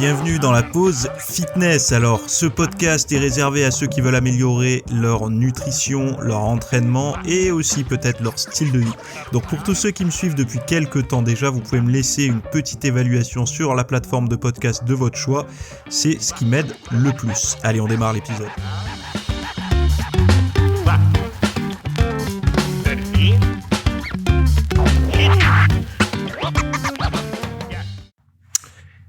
bienvenue dans la pause fitness. Alors, ce podcast est réservé à ceux qui veulent améliorer leur nutrition, leur entraînement et aussi peut-être leur style de vie. Donc pour tous ceux qui me suivent depuis quelques temps déjà, vous pouvez me laisser une petite évaluation sur la plateforme de podcast de votre choix. C'est ce qui m'aide le plus. Allez, on démarre l'épisode.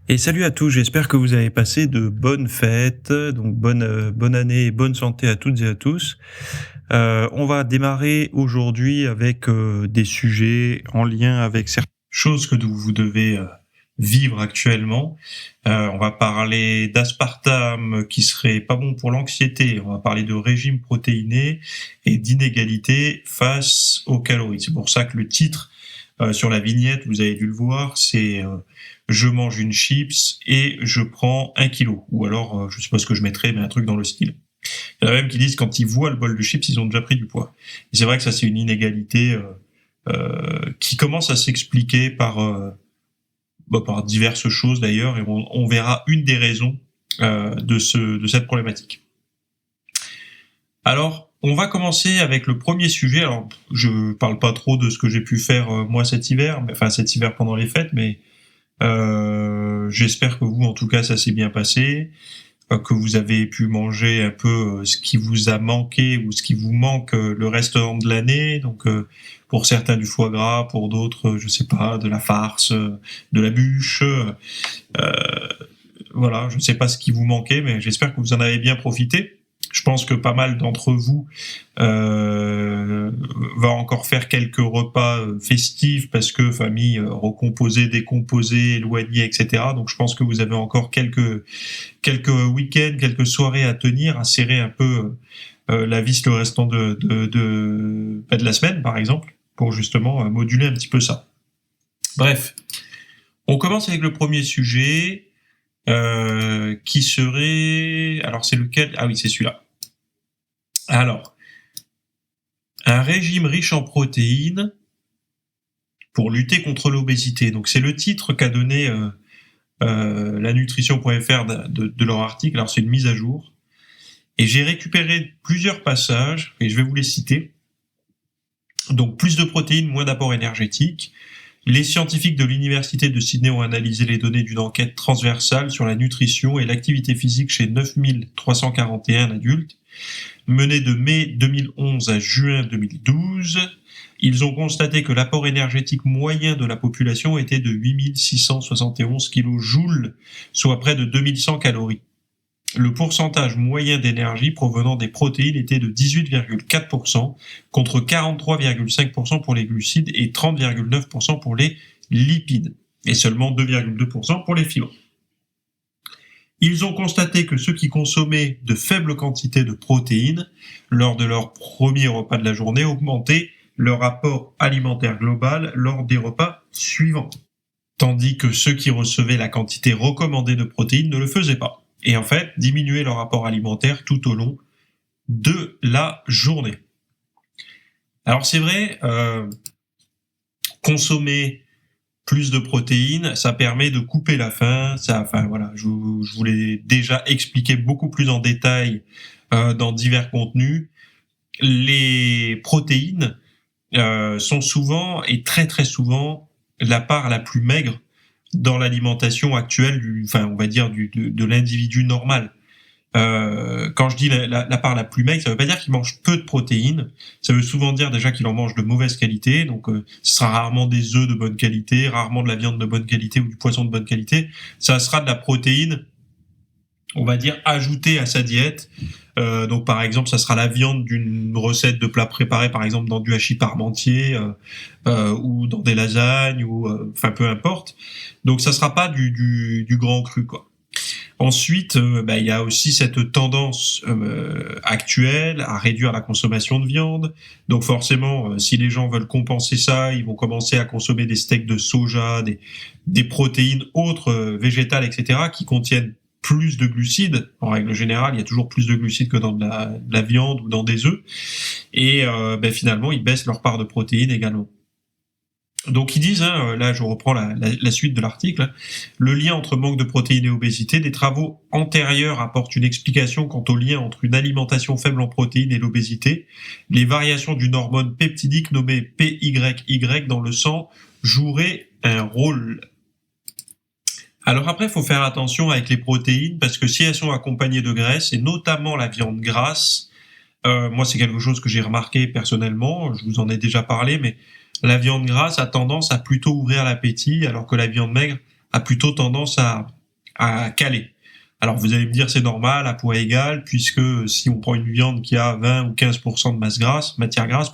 Et salut à tous, j'espère que vous avez passé de bonnes fêtes, donc bonne année et bonne santé à toutes et à tous. On va démarrer aujourd'hui avec des sujets en lien avec certaines choses que vous devez vivre actuellement. On va parler d'aspartame qui serait pas bon pour l'anxiété, on va parler de régime protéiné et d'inégalité face aux calories. C'est pour ça que le titre sur la vignette, vous avez dû le voir, c'est je mange une chips et je prends 1 kilo. Ou alors, je sais pas ce que je mettrais, mais un truc dans le style. Il y en a même qui disent quand ils voient le bol de chips, ils ont déjà pris du poids. Et c'est vrai que ça, c'est une inégalité qui commence à s'expliquer par diverses choses d'ailleurs, et on verra une des raisons de cette problématique. Alors, on va commencer avec le premier sujet. Alors, je parle pas trop de ce que j'ai pu faire moi cet hiver pendant les fêtes, mais j'espère que vous, en tout cas, ça s'est bien passé, que vous avez pu manger un peu ce qui vous a manqué ou ce qui vous manque le restant de l'année. Donc, pour certains du foie gras, pour d'autres, je sais pas, de la farce, de la bûche. Voilà, je sais pas ce qui vous manquait, mais j'espère que vous en avez bien profité. Je pense que pas mal d'entre vous va encore faire quelques repas festifs parce que famille recomposée, décomposée, éloignée, etc. Donc je pense que vous avez encore quelques week-ends, quelques soirées à tenir, à serrer un peu la vis le restant de la semaine, par exemple, pour justement moduler un petit peu ça. Bref, on commence avec le premier sujet qui serait... Alors c'est lequel ? Ah oui, c'est celui-là. Alors, un régime riche en protéines pour lutter contre l'obésité. Donc c'est le titre qu'a donné la nutrition.fr de leur article. Alors c'est une mise à jour. Et j'ai récupéré plusieurs passages, et je vais vous les citer. Donc plus de protéines, moins d'apport énergétique. Les scientifiques de l'université de Sydney ont analysé les données d'une enquête transversale sur la nutrition et l'activité physique chez 9341 adultes, menée de mai 2011 à juin 2012. Ils ont constaté que l'apport énergétique moyen de la population était de 8671 kJ, soit près de 2100 calories. Le pourcentage moyen d'énergie provenant des protéines était de 18,4% contre 43,5% pour les glucides et 30,9% pour les lipides et seulement 2,2% pour les fibres. Ils ont constaté que ceux qui consommaient de faibles quantités de protéines lors de leur premier repas de la journée augmentaient leur apport alimentaire global lors des repas suivants, tandis que ceux qui recevaient la quantité recommandée de protéines ne le faisaient pas. Et en fait, diminuer leur apport alimentaire tout au long de la journée. Alors c'est vrai, consommer plus de protéines, ça permet de couper la faim. Je vous l'ai déjà expliqué beaucoup plus en détail dans divers contenus. Les protéines sont souvent et très très souvent la part la plus maigre dans l'alimentation actuelle de l'individu normal. Quand je dis la part la plus maigre, ça veut pas dire qu'il mange peu de protéines, ça veut souvent dire déjà qu'il en mange de mauvaise qualité, donc ce sera rarement des œufs de bonne qualité, rarement de la viande de bonne qualité ou du poisson de bonne qualité, ça sera de la protéine, on va dire, ajoutée à sa diète. Donc par exemple, ça sera la viande d'une recette de plat préparé, par exemple dans du hachis parmentier ou dans des lasagnes ou peu importe. Donc ça sera pas du grand cru, quoi. Ensuite, il y a aussi cette tendance actuelle à réduire la consommation de viande. Donc forcément, si les gens veulent compenser ça, ils vont commencer à consommer des steaks de soja, des protéines autres, végétales, etc., qui contiennent plus de glucides. En règle générale, il y a toujours plus de glucides que dans de la viande ou dans des œufs. Et finalement, ils baissent leur part de protéines également. Donc ils disent, là je reprends la suite de l'article, le lien entre manque de protéines et obésité, des travaux antérieurs apportent une explication quant au lien entre une alimentation faible en protéines et l'obésité. Les variations d'une hormone peptidique nommée PYY dans le sang joueraient un rôle. Alors après, il faut faire attention avec les protéines, parce que si elles sont accompagnées de graisse, et notamment la viande grasse, moi c'est quelque chose que j'ai remarqué personnellement, je vous en ai déjà parlé, mais la viande grasse a tendance à plutôt ouvrir l'appétit, alors que la viande maigre a plutôt tendance à caler. Alors vous allez me dire c'est normal, à poids égal, puisque si on prend une viande qui a 20 ou 15% de matière grasse,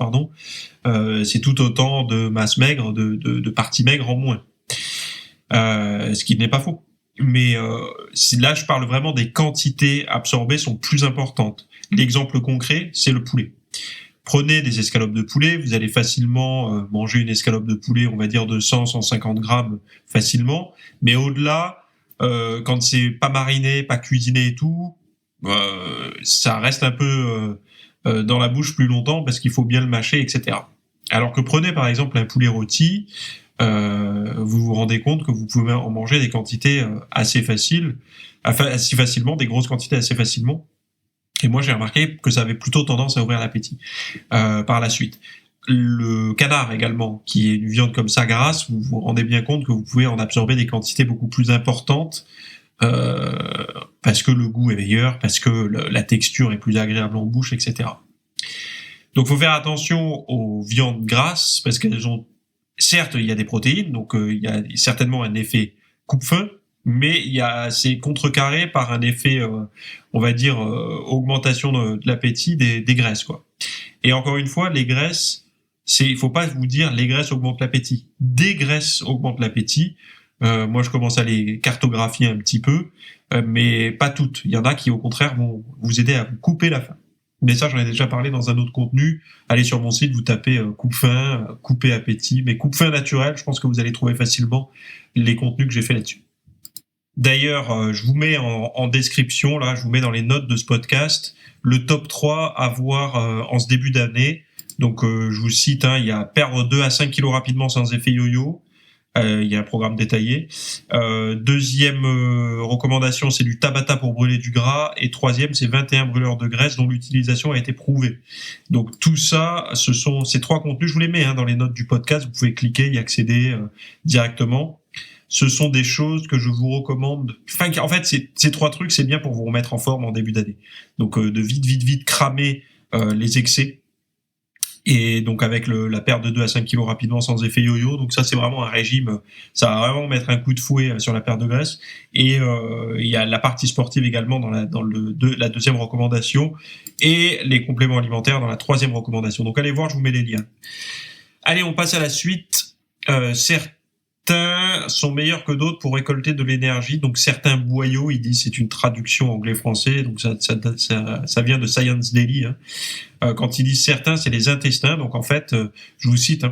c'est tout autant de masse maigre, de parties maigres en moins. Ce qui n'est pas faux. Mais là, je parle vraiment des quantités absorbées sont plus importantes. L'exemple concret, c'est le poulet. Prenez des escalopes de poulet, vous allez facilement manger une escalope de poulet, on va dire de 100-150 grammes facilement. Mais au-delà, quand c'est pas mariné, pas cuisiné et tout, ça reste un peu dans la bouche plus longtemps parce qu'il faut bien le mâcher, etc. Alors que prenez par exemple un poulet rôti, vous vous rendez compte que vous pouvez en manger des quantités assez facilement, des grosses quantités assez facilement. Et moi, j'ai remarqué que ça avait plutôt tendance à ouvrir l'appétit par la suite. Le canard également, qui est une viande comme ça grasse, vous vous rendez bien compte que vous pouvez en absorber des quantités beaucoup plus importantes parce que le goût est meilleur, parce que la texture est plus agréable en bouche, etc. Donc, faut faire attention aux viandes grasses parce qu'elles ont, certes, il y a des protéines, donc il y a certainement un effet coupe-faim, mais c'est contrecarré par un effet, on va dire, augmentation de l'appétit des graisses, quoi. Et encore une fois, les graisses, il faut pas vous dire les graisses augmentent l'appétit. Des graisses augmentent l'appétit. Moi, je commence à les cartographier un petit peu, mais pas toutes. Il y en a qui, au contraire, vont vous aider à vous couper la faim. Mais ça, j'en ai déjà parlé dans un autre contenu. Allez sur mon site, vous tapez coupe-faim, couper appétit, mais coupe-faim naturel, je pense que vous allez trouver facilement les contenus que j'ai fait là-dessus. D'ailleurs, je vous mets en description, là, je vous mets dans les notes de ce podcast, le top 3 à voir en ce début d'année. Donc, je vous cite, il y a perdre 2 à 5 kilos rapidement sans effet yo-yo. Il y a un programme détaillé. Deuxième recommandation, c'est du Tabata pour brûler du gras. Et troisième, c'est 21 brûleurs de graisse dont l'utilisation a été prouvée. Donc tout ça, ce sont ces 3 contenus. Je vous les mets dans les notes du podcast. Vous pouvez cliquer, y accéder directement. Ce sont des choses que je vous recommande. Enfin, en fait, ces 3 trucs, c'est bien pour vous remettre en forme en début d'année. Donc de vite cramer les excès. Et donc avec la perte de 2 à 5 kilos rapidement sans effet yo-yo. Donc ça, c'est vraiment un régime, ça va vraiment mettre un coup de fouet sur la perte de graisse. Et il y a la partie sportive également dans la deuxième recommandation, et les compléments alimentaires dans la troisième recommandation. Donc allez voir, je vous mets les liens. Allez, on passe à la suite. Certains sont meilleurs que d'autres pour récolter de l'énergie. Donc certains boyaux, ils disent, c'est une traduction anglais-français, donc ça vient de Science Daily. Quand ils disent certains, c'est les intestins. Donc en fait, je vous cite,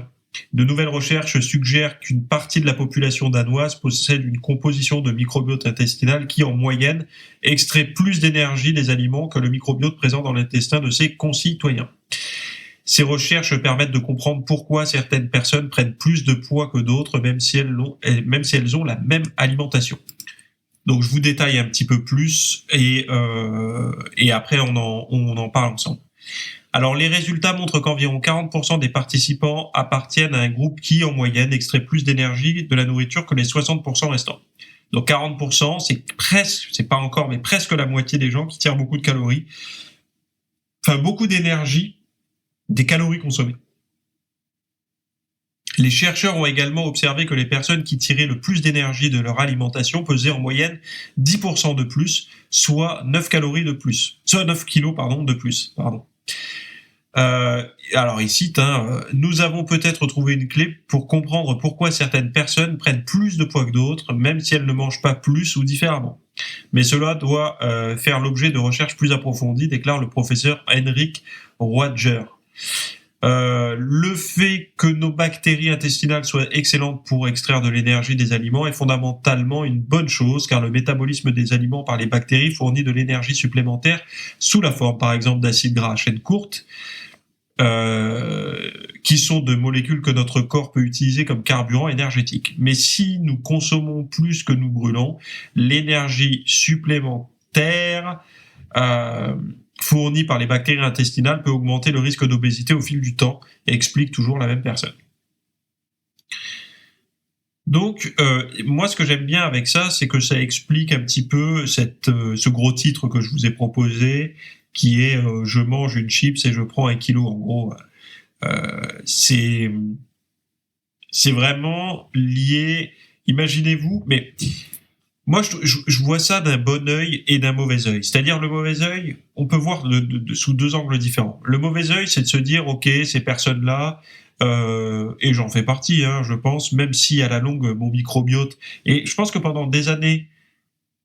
de nouvelles recherches suggèrent qu'une partie de la population danoise possède une composition de microbiote intestinal qui, en moyenne, extrait plus d'énergie des aliments que le microbiote présent dans l'intestin de ses concitoyens. Ces recherches permettent de comprendre pourquoi certaines personnes prennent plus de poids que d'autres, même si elles ont la même alimentation. Donc je vous détaille un petit peu plus et après on en parle ensemble. Alors les résultats montrent qu'environ 40% des participants appartiennent à un groupe qui, en moyenne, extrait plus d'énergie de la nourriture que les 60% restants. Donc 40%, c'est pas encore, mais presque la moitié des gens qui tirent beaucoup de calories. Enfin, beaucoup d'énergie des calories consommées. Les chercheurs ont également observé que les personnes qui tiraient le plus d'énergie de leur alimentation pesaient en moyenne 10% de plus, soit 9 calories de plus, soit 9 kilos de plus. Alors il cite, nous avons peut-être trouvé une clé pour comprendre pourquoi certaines personnes prennent plus de poids que d'autres, même si elles ne mangent pas plus ou différemment. Mais cela doit faire l'objet de recherches plus approfondies, déclare le professeur Henrik Roger. Le fait que nos bactéries intestinales soient excellentes pour extraire de l'énergie des aliments est fondamentalement une bonne chose, car le métabolisme des aliments par les bactéries fournit de l'énergie supplémentaire sous la forme, par exemple, d'acides gras à chaîne courte. qui sont de molécules que notre corps peut utiliser comme carburant énergétique. Mais si nous consommons plus que nous brûlons, l'énergie supplémentaire fournie par les bactéries intestinales peut augmenter le risque d'obésité au fil du temps, et explique toujours la même personne. Donc, moi, ce que j'aime bien avec ça, c'est que ça explique un petit peu ce gros titre que je vous ai proposé, qui est je mange une chips et je prends 1 kilo. En gros, c'est vraiment lié. Imaginez-vous, mais moi, je vois ça d'un bon œil et d'un mauvais œil. C'est-à-dire, le mauvais œil, on peut voir sous 2 angles différents. Le mauvais œil, c'est de se dire, ok, ces personnes-là, et j'en fais partie, hein, je pense, même si à la longue, mon microbiote... Et je pense que pendant des années,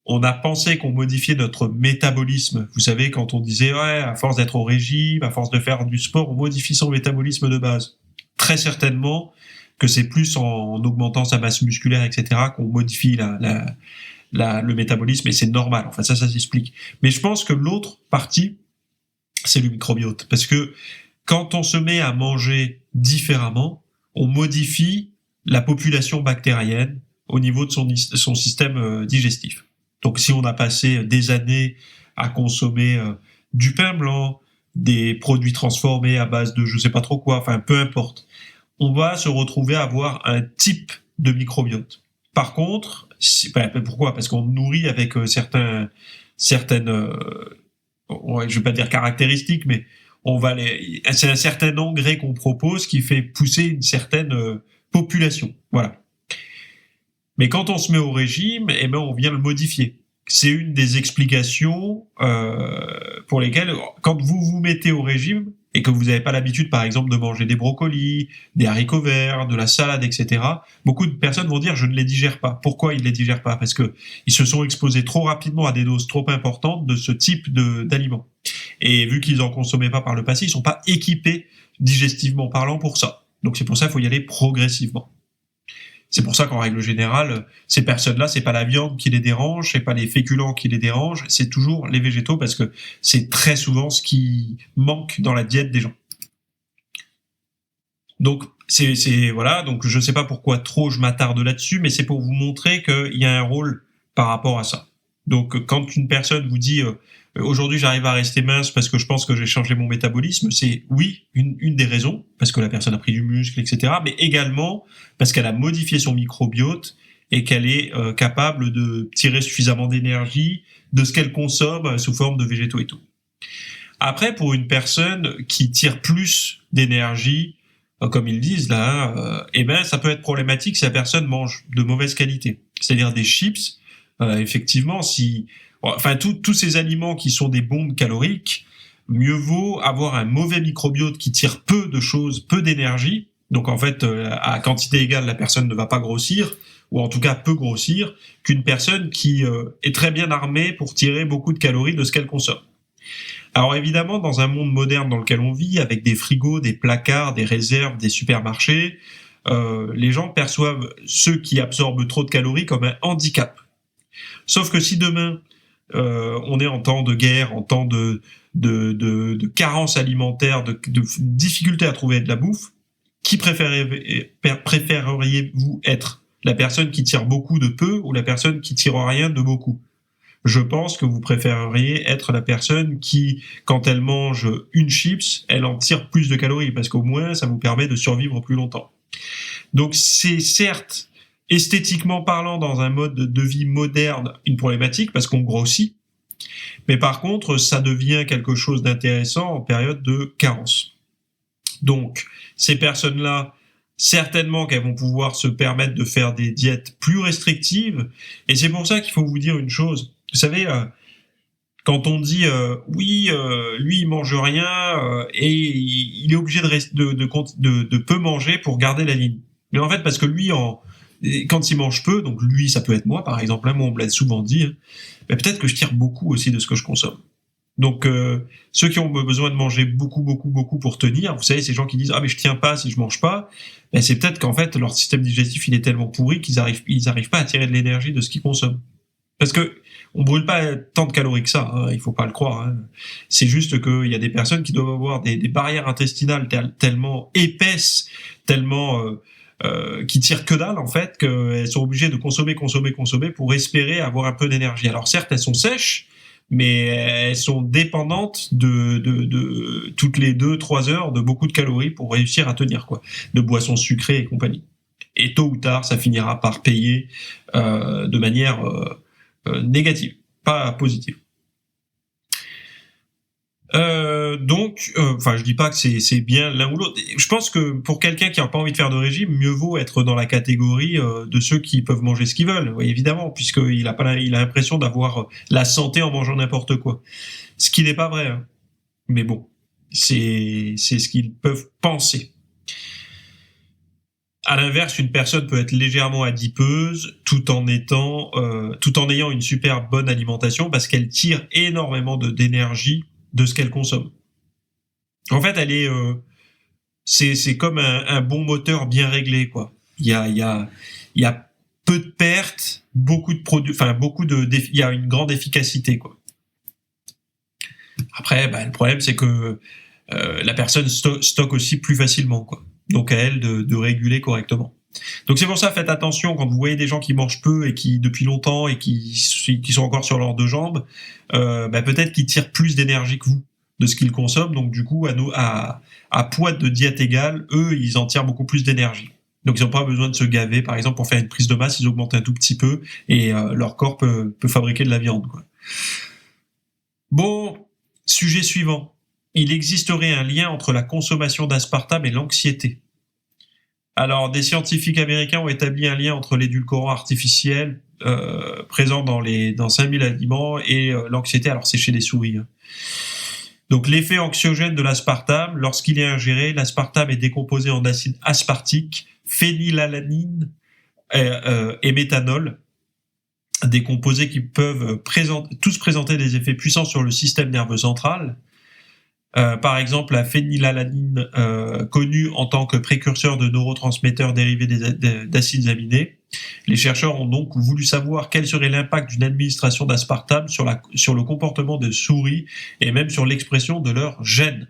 on a pensé qu'on modifiait notre métabolisme. Vous savez, quand on disait, ouais, à force d'être au régime, à force de faire du sport, on modifie son métabolisme de base. Très certainement que c'est plus en augmentant sa masse musculaire, etc., qu'on modifie le métabolisme, et c'est normal. Enfin, ça s'explique. Mais je pense que l'autre partie, c'est le microbiote. Parce que quand on se met à manger différemment, on modifie la population bactérienne au niveau de son système digestif. Donc, si on a passé des années à consommer du pain blanc, des produits transformés à base de je sais pas trop quoi, enfin, peu importe, on va se retrouver à avoir un type de microbiote. Par contre, pourquoi ? Parce qu'on nourrit avec certaines, ouais, je vais pas dire caractéristiques, mais c'est un certain engrais qu'on propose qui fait pousser une certaine population. Voilà. Mais quand on se met au régime, eh ben, on vient le modifier. C'est une des explications pour lesquelles, quand vous vous mettez au régime et que vous n'avez pas l'habitude, par exemple, de manger des brocolis, des haricots verts, de la salade, etc., beaucoup de personnes vont dire « je ne les digère pas ». Pourquoi ils ne les digèrent pas ? Parce que ils se sont exposés trop rapidement à des doses trop importantes de ce type d'aliments. Et vu qu'ils en consommaient pas par le passé, ils sont pas équipés, digestivement parlant, pour ça. Donc c'est pour ça qu'il faut y aller progressivement. C'est pour ça qu'en règle générale, ces personnes-là, c'est pas la viande qui les dérange, c'est pas les féculents qui les dérangent, c'est toujours les végétaux, parce que c'est très souvent ce qui manque dans la diète des gens. Donc voilà, donc je sais pas pourquoi trop je m'attarde là-dessus, mais c'est pour vous montrer qu'il y a un rôle par rapport à ça. Donc quand une personne vous dit aujourd'hui j'arrive à rester mince parce que je pense que j'ai changé mon métabolisme, c'est oui, une des raisons, parce que la personne a pris du muscle, etc., mais également parce qu'elle a modifié son microbiote et qu'elle est capable de tirer suffisamment d'énergie de ce qu'elle consomme sous forme de végétaux et tout. Après, pour une personne qui tire plus d'énergie, comme ils disent là, eh ben ça peut être problématique si la personne mange de mauvaise qualité. C'est-à-dire des chips, effectivement, tous ces aliments qui sont des bombes caloriques, mieux vaut avoir un mauvais microbiote qui tire peu de choses, peu d'énergie. Donc en fait, à quantité égale, la personne ne va pas grossir, ou en tout cas peut grossir, qu'une personne qui est très bien armée pour tirer beaucoup de calories de ce qu'elle consomme. Alors évidemment, dans un monde moderne dans lequel on vit, avec des frigos, des placards, des réserves, des supermarchés, les gens perçoivent ceux qui absorbent trop de calories comme un handicap. Sauf que si demain, on est en temps de guerre, en temps de carence alimentaire, de difficulté à trouver de la bouffe, qui préféreriez-vous être ? La personne qui tire beaucoup de peu ou la personne qui tire rien de beaucoup ? Je pense que vous préféreriez être la personne qui, quand elle mange une chips, elle en tire plus de calories, parce qu'au moins, ça vous permet de survivre plus longtemps. Donc c'est certes, esthétiquement parlant, dans un mode de vie moderne, une problématique, parce qu'on grossit, mais par contre, ça devient quelque chose d'intéressant en période de carence. Donc, ces personnes-là, certainement qu'elles vont pouvoir se permettre de faire des diètes plus restrictives, et c'est pour ça qu'il faut vous dire une chose. Vous savez, quand on dit oui, lui il mange rien et il est obligé de peu manger pour garder la ligne. Mais en fait, parce que lui, quand il mange peu, donc lui, ça peut être moi par exemple, moi on me l'a souvent dit, mais peut-être que je tire beaucoup aussi de ce que je consomme. Donc ceux qui ont besoin de manger beaucoup pour tenir, vous savez, ces gens qui disent ah mais je tiens pas si je mange pas, ben c'est peut-être qu'en fait leur système digestif il est tellement pourri qu'ils arrivent pas à tirer de l'énergie de ce qu'ils consomment. Parce que on brûle pas tant de calories que ça, hein, il faut pas le croire. Hein. C'est juste qu'il y a des personnes qui doivent avoir des barrières intestinales tellement épaisses, tellement qui tirent que dalle en fait, qu'elles sont obligées de consommer pour espérer avoir un peu d'énergie. Alors certes, elles sont sèches, mais elles sont dépendantes de toutes les 2-3 heures de beaucoup de calories pour réussir à tenir, quoi, de boissons sucrées et compagnie. Et tôt ou tard, ça finira par payer de manière négative, pas positive. Enfin, je dis pas que c'est bien l'un ou l'autre. Je pense que pour quelqu'un qui n'a pas envie de faire de régime, mieux vaut être dans la catégorie de ceux qui peuvent manger ce qu'ils veulent, oui, évidemment, puisqu'il il a l'impression d'avoir la santé en mangeant n'importe quoi. Ce qui n'est pas vrai, hein. Mais bon, c'est ce qu'ils peuvent penser. À l'inverse, une personne peut être légèrement adipeuse tout en ayant une super bonne alimentation parce qu'elle tire énormément d'énergie de ce qu'elle consomme. En fait, c'est comme un bon moteur bien réglé, quoi. Il y a peu de pertes, beaucoup de produits, enfin il y a une grande efficacité, quoi. Après, le problème c'est que la personne stocke aussi plus facilement, quoi. Donc à elle de réguler correctement. Donc c'est pour ça, faites attention quand vous voyez des gens qui mangent peu et qui depuis longtemps et qui sont encore sur leurs deux jambes, peut-être qu'ils tirent plus d'énergie que vous de ce qu'ils consomment. Donc du coup, à poids de diète égale, eux, ils en tirent beaucoup plus d'énergie. Donc ils n'ont pas besoin de se gaver, par exemple, pour faire une prise de masse, ils augmentent un tout petit peu et leur corps peut fabriquer de la viande, quoi. Bon, sujet suivant. Il existerait un lien entre la consommation d'aspartame et l'anxiété. Alors, des scientifiques américains ont établi un lien entre l'édulcorant artificiel présent dans 5000 aliments et l'anxiété. Alors, c'est chez les souris, hein. Donc, l'effet anxiogène de l'aspartame, lorsqu'il est ingéré, l'aspartame est décomposé en acide aspartique, phénylalanine et méthanol, des composés qui peuvent tous présenter des effets puissants sur le système nerveux central. Par exemple, la phénylalanine, connue en tant que précurseur de neurotransmetteurs dérivés d'acides aminés. Les chercheurs ont donc voulu savoir quel serait l'impact d'une administration d'aspartame sur le comportement des souris et même sur l'expression de leurs gènes.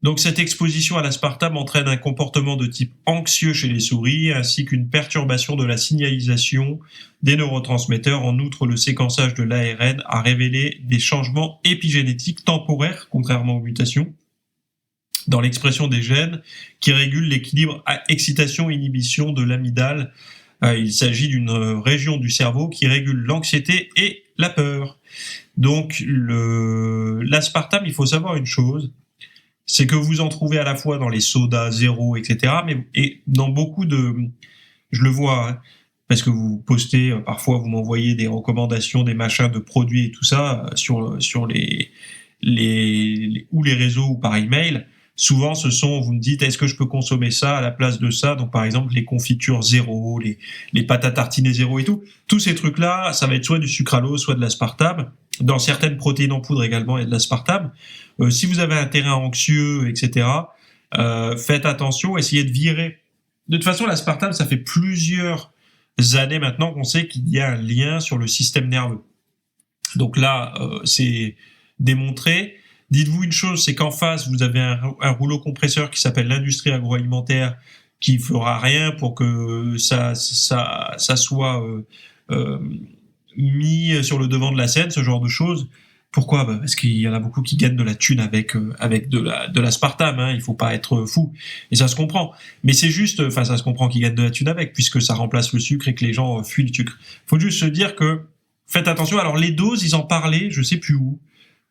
Donc cette exposition à l'aspartame entraîne un comportement de type anxieux chez les souris, ainsi qu'une perturbation de la signalisation des neurotransmetteurs. En outre, le séquençage de l'ARN a révélé des changements épigénétiques temporaires, contrairement aux mutations, dans l'expression des gènes qui régulent l'équilibre excitation-inhibition de l'amygdale. Il s'agit d'une région du cerveau qui régule l'anxiété et la peur. Donc l'aspartame, il faut savoir une chose, c'est que vous en trouvez à la fois dans les sodas zéro, etc., et dans beaucoup je le vois, hein, parce que vous postez, parfois vous m'envoyez des recommandations, des machins de produits et tout ça sur les réseaux ou par email. Souvent, vous me dites, est-ce que je peux consommer ça à la place de ça? Donc, par exemple, les confitures zéro, les pâtes à tartiner zéro et tout. Tous ces trucs-là, ça va être soit du sucralose, soit de l'aspartame. Dans certaines protéines en poudre également, il y a de l'aspartame. Si vous avez un terrain anxieux, etc., faites attention, essayez de virer. De toute façon, l'aspartame, ça fait plusieurs années maintenant qu'on sait qu'il y a un lien sur le système nerveux. Donc là, c'est démontré. Dites-vous une chose, c'est qu'en face, vous avez un rouleau compresseur qui s'appelle l'industrie agroalimentaire, qui fera rien pour que ça soit mis sur le devant de la scène, ce genre de choses. Pourquoi ? Parce qu'il y en a beaucoup qui gagnent de la thune avec de l'aspartame, hein, il faut pas être fou. Et ça se comprend. Mais c'est juste, ça se comprend qu'ils gagnent de la thune avec, puisque ça remplace le sucre et que les gens fuient le sucre. Faut juste se dire que, faites attention. Alors les doses, ils en parlaient, je sais plus où.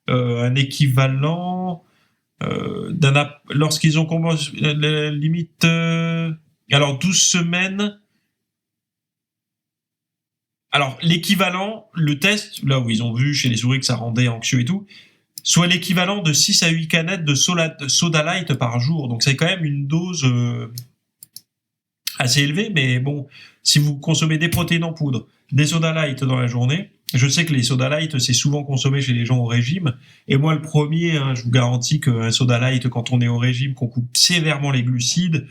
Un équivalent lorsqu'ils ont commencé la limite alors 12 semaines. Alors l'équivalent, le test, là où ils ont vu chez les souris que ça rendait anxieux et tout, soit l'équivalent de 6 à 8 canettes de soda light par jour. Donc c'est quand même une dose assez élevée, mais bon, si vous consommez des protéines en poudre, des soda light dans la journée, Je sais que les soda light, c'est souvent consommé chez les gens au régime. Et moi, le premier, je vous garantis qu'un soda light, quand on est au régime, qu'on coupe sévèrement les glucides,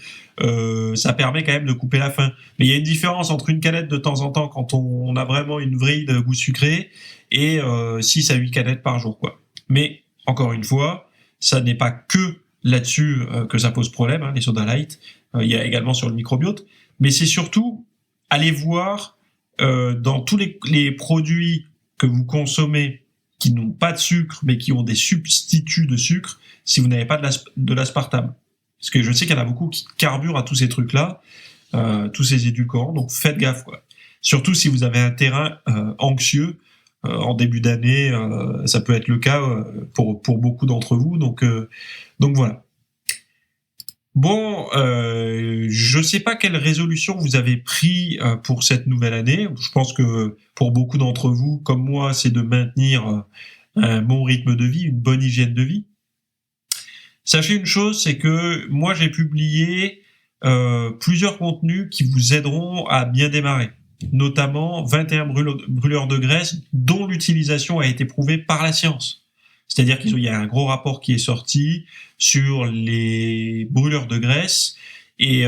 ça permet quand même de couper la faim. Mais il y a une différence entre une canette de temps en temps, quand on a vraiment une vrille de goût sucré, et 6 à 8 canettes par jour, quoi. Mais, encore une fois, ça n'est pas que là-dessus que ça pose problème, les soda light. Il y a également sur le microbiote. Mais c'est surtout aller voir dans tous les produits que vous consommez qui n'ont pas de sucre, mais qui ont des substituts de sucre, si vous n'avez pas de l'aspartame. Parce que je sais qu'il y en a beaucoup qui carburent à tous ces trucs-là, tous ces édulcorants, donc faites gaffe, quoi. Surtout si vous avez un terrain anxieux en début d'année, ça peut être le cas pour beaucoup d'entre vous, donc voilà. Bon, je sais pas quelle résolution vous avez pris pour cette nouvelle année. Je pense que pour beaucoup d'entre vous, comme moi, c'est de maintenir un bon rythme de vie, une bonne hygiène de vie. Sachez une chose, c'est que moi, j'ai publié plusieurs contenus qui vous aideront à bien démarrer, notamment 21 brûleurs de graisse dont l'utilisation a été prouvée par la science. C'est-à-dire qu'il y a un gros rapport qui est sorti sur les brûleurs de graisse. Et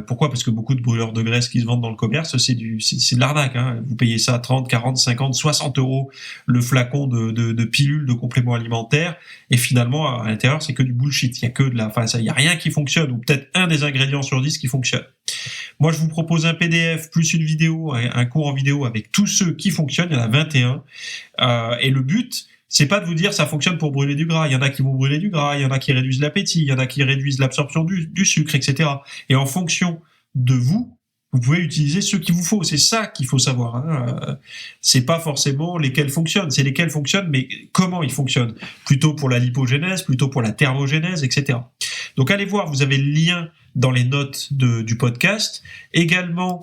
pourquoi ? Parce que beaucoup de brûleurs de graisse qui se vendent dans le commerce, c'est de l'arnaque. Vous payez ça 30, 40, 50, 60 euros le flacon de pilules, de compléments alimentaires. Et finalement, à l'intérieur, c'est que du bullshit. Il y a que il y a rien qui fonctionne, ou peut-être un des ingrédients sur 10 qui fonctionne. Moi, je vous propose un PDF plus une vidéo, un cours en vidéo avec tous ceux qui fonctionnent. Il y en a 21. Et le but, c'est pas de vous dire ça fonctionne pour brûler du gras. Il y en a qui vont brûler du gras, il y en a qui réduisent l'appétit, il y en a qui réduisent l'absorption du sucre, etc. Et en fonction de vous pouvez utiliser ceux qu'il vous faut. C'est ça qu'il faut savoir. C'est pas forcément lesquels fonctionnent, c'est lesquels fonctionnent, mais comment ils fonctionnent. Plutôt pour la lipogénèse, plutôt pour la thermogénèse, etc. Donc allez voir, vous avez le lien dans les notes du podcast. Également,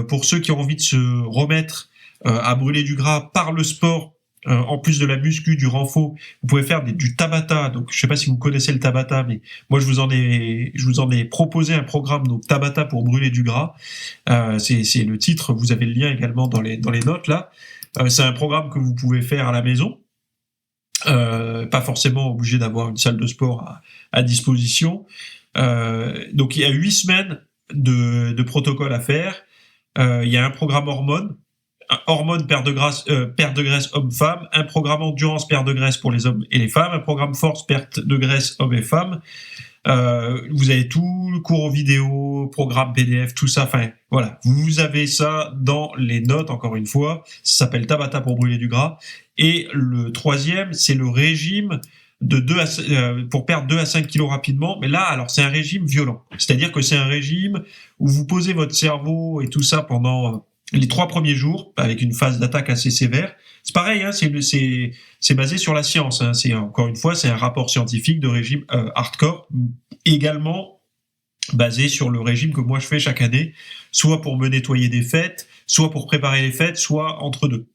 pour ceux qui ont envie de se remettre à brûler du gras par le sport, en plus de la muscu, du renfort, vous pouvez faire du Tabata. Donc, je sais pas si vous connaissez le Tabata, mais moi, je vous en ai proposé un programme, donc Tabata pour brûler du gras. C'est le titre. Vous avez le lien également dans les notes, là. C'est un programme que vous pouvez faire à la maison. Pas forcément obligé d'avoir une salle de sport à disposition. Donc, il y a 8 semaines de protocole à faire. Il y a un programme hormones, perte de graisse homme-femme, un programme endurance, perte de graisse pour les hommes et les femmes, un programme force, perte de graisse hommes et femmes. Vous avez tout, le cours en vidéo, programme PDF, tout ça. Enfin, voilà. Vous avez ça dans les notes, encore une fois. Ça s'appelle Tabata pour brûler du gras. Et le troisième, c'est le régime pour perdre 2 à 5 kilos rapidement. Mais là, alors, c'est un régime violent. C'est-à-dire que c'est un régime où vous posez votre cerveau et tout ça pendant les 3 premiers jours, avec une phase d'attaque assez sévère. C'est pareil, c'est basé sur la science. C'est encore une fois, c'est un rapport scientifique de régime hardcore, également basé sur le régime que moi je fais chaque année, soit pour me nettoyer des fêtes, soit pour préparer les fêtes, soit entre deux.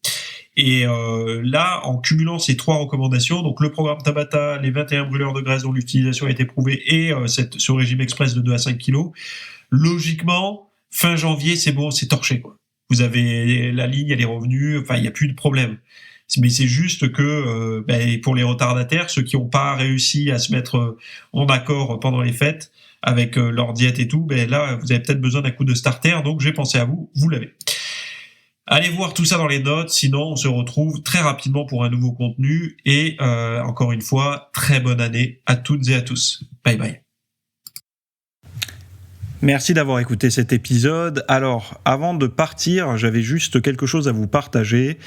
Et là, en cumulant ces 3 recommandations, donc le programme Tabata, les 21 brûleurs de graisse dont l'utilisation a été prouvée, et ce régime express de 2 à 5 kilos, logiquement, fin janvier, c'est bon, c'est torché, quoi. Vous avez la ligne, elle est revenue, enfin, il n'y a plus de problème. Mais c'est juste que pour les retardataires, ceux qui n'ont pas réussi à se mettre en accord pendant les fêtes avec leur diète et tout, là, vous avez peut-être besoin d'un coup de starter, donc j'ai pensé à vous, vous l'avez. Allez voir tout ça dans les notes, sinon on se retrouve très rapidement pour un nouveau contenu, et encore une fois, très bonne année à toutes et à tous. Bye bye. Merci d'avoir écouté cet épisode. Alors, avant de partir, j'avais juste quelque chose à vous partager.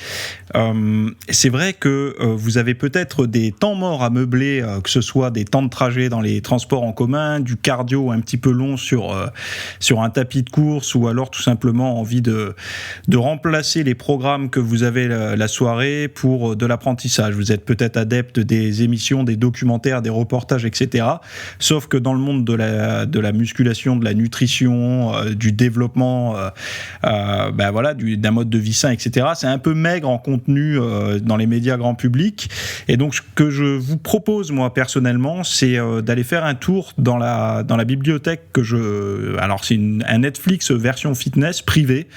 C'est vrai que vous avez peut-être des temps morts à meubler, que ce soit des temps de trajet dans les transports en commun, du cardio un petit peu long sur un tapis de course, ou alors tout simplement envie de remplacer les programmes que vous avez la soirée pour de l'apprentissage. Vous êtes peut-être adepte des émissions, des documentaires, des reportages, etc. Sauf que dans le monde de la musculation, de la nutrition, nutrition, du développement, d'un mode de vie sain, etc. C'est un peu maigre en contenu dans les médias grand public. Et donc, ce que je vous propose, moi, personnellement, c'est d'aller faire un tour dans la bibliothèque alors, c'est un Netflix version fitness privée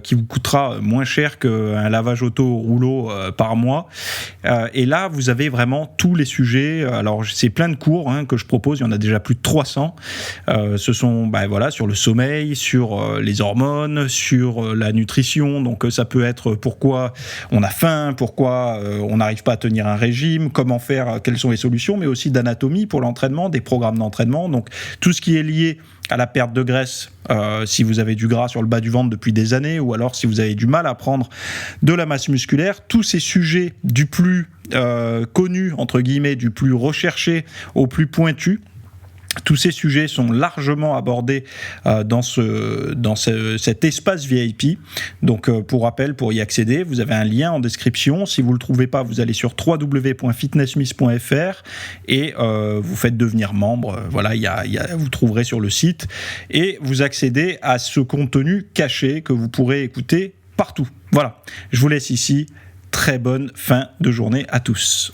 qui vous coûtera moins cher qu'un lavage auto au rouleau par mois. Et là, vous avez vraiment tous les sujets. Alors, c'est plein de cours que je propose. Il y en a déjà plus de 300. Ce sont sur le sommeil, sur les hormones, sur la nutrition. Donc, ça peut être pourquoi on a faim, pourquoi on n'arrive pas à tenir un régime, comment faire, quelles sont les solutions, mais aussi d'anatomie pour l'entraînement, des programmes d'entraînement. Donc, tout ce qui est lié à la perte de graisse, si vous avez du gras sur le bas du ventre depuis des années, ou alors si vous avez du mal à prendre de la masse musculaire, tous ces sujets du plus connu, entre guillemets, du plus recherché au plus pointu, tous ces sujets sont largement abordés dans cet espace VIP. Donc, pour rappel, pour y accéder, vous avez un lien en description. Si vous ne le trouvez pas, vous allez sur www.fitnessmiss.fr et vous faites devenir membre. Voilà, vous trouverez sur le site. Et vous accédez à ce contenu caché que vous pourrez écouter partout. Voilà, je vous laisse ici. Très bonne fin de journée à tous.